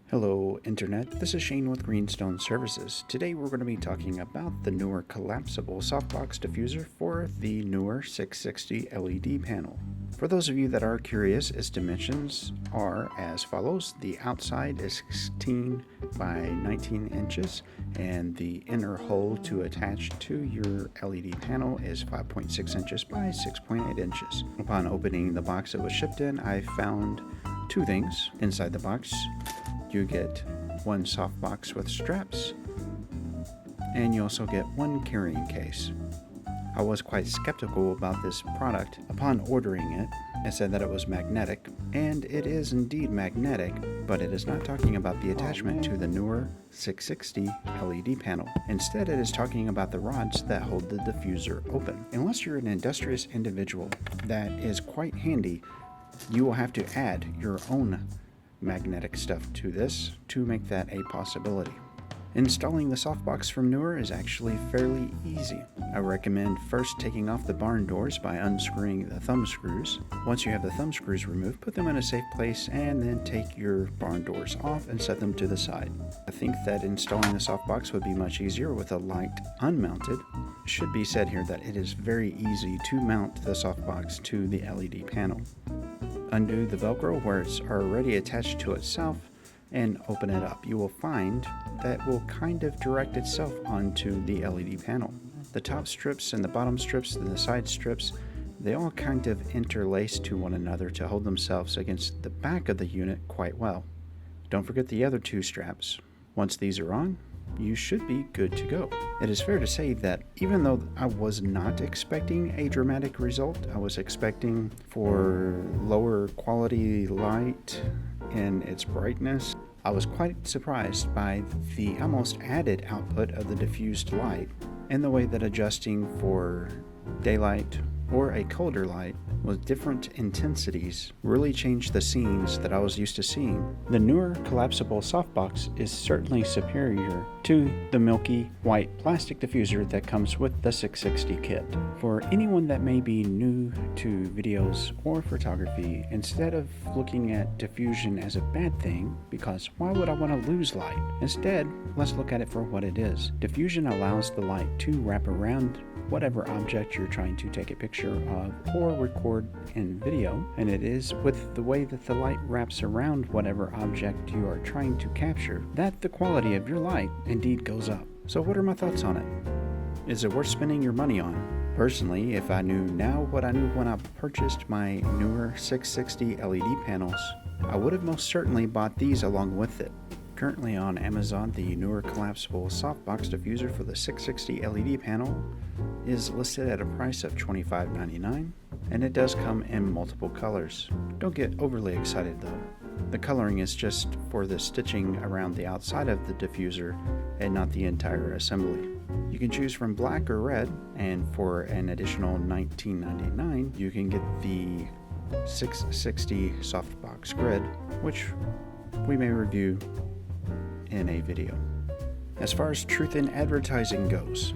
Hello Internet, this is Shane with Greenstone Services. Today we're going to be talking about the Neewer collapsible softbox diffuser for the Neewer 660 LED panel. For those of you that are curious, its dimensions are as follows. The outside is 16 by 19 inches and the inner hole to attach to your LED panel is 5.6 inches by 6.8 inches. Upon opening the box it was shipped in, I found two things inside the box. You get one softbox with straps, and you also get one carrying case. I was quite skeptical about this product. Upon ordering it, it said that it was magnetic, and it is indeed magnetic, but it is not talking about the attachment to the Neewer 660 LED panel. Instead, it is talking about the rods that hold the diffuser open. Unless you're an industrious individual, that is quite handy. You will have to add your own magnetic stuff to this to make that a possibility. Installing the softbox from Neewer is actually fairly easy. I recommend first taking off the barn doors by unscrewing the thumb screws. Once you have the thumb screws removed, put them in a safe place and then take your barn doors off and set them to the side. I think that installing the softbox would be much easier with a light unmounted. It should be said here that it is very easy to mount the softbox to the LED panel. Undo the Velcro where it's already attached to itself and open it up. You will find that will kind of direct itself onto the LED panel. The top strips and the bottom strips and the side strips, they all kind of interlace to one another to hold themselves against the back of the unit quite well. Don't forget the other two straps. Once these are on, you should be good to go. It is fair to say that even though I was not expecting a dramatic result, I was expecting for lower quality light in its brightness, I was quite surprised by the almost added output of the diffused light and the way that adjusting for daylight or a colder light with different intensities really changed the scenes that I was used to seeing. The Neewer collapsible softbox is certainly superior to the milky white plastic diffuser that comes with the 660 kit. For anyone that may be new to videos or photography, instead of looking at diffusion as a bad thing, because why would I want to lose light? Instead, let's look at it for what it is. Diffusion allows the light to wrap around whatever object you're trying to take a picture of or record in video, and it is with the way that the light wraps around whatever object you are trying to capture that the quality of your light indeed goes up. So what are my thoughts on it? Is it worth spending your money on? Personally, if I knew now what I knew when I purchased my Neewer 660 LED panels, I would have most certainly bought these along with it. Currently on Amazon, the Neewer collapsible softbox diffuser for the 660 LED panel is listed at a price of $25.99, and it does come in multiple colors. Don't get overly excited though. The coloring is just for the stitching around the outside of the diffuser and not the entire assembly. You can choose from black or red, and for an additional $19.99, you can get the 660 softbox grid, which we may review in a video. As far as truth in advertising goes,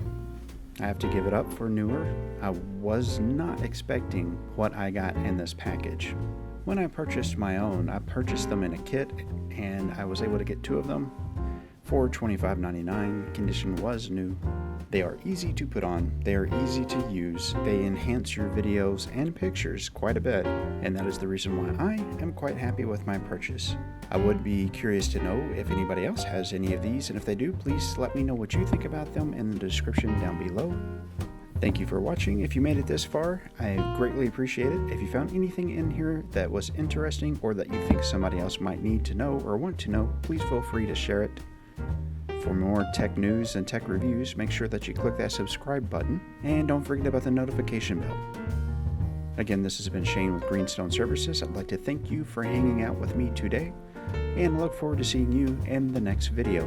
I have to give it up for Neewer. I was not expecting what I got in this package. When I purchased my own, I purchased them in a kit and I was able to get two of them for $25.99. Condition was new. They are easy to put on, they are easy to use, they enhance your videos and pictures quite a bit, and that is the reason why I am quite happy with my purchase. I would be curious to know if anybody else has any of these, and if they do, please let me know what you think about them in the description down below. Thank you for watching. If you made it this far, I greatly appreciate it. If you found anything in here that was interesting or that you think somebody else might need to know or want to know, please feel free to share it. For more tech news and tech reviews, make sure that you click that subscribe button and don't forget about the notification bell. Again, this has been Shane with Greenstone Services. I'd like to thank you for hanging out with me today and look forward to seeing you in the next video.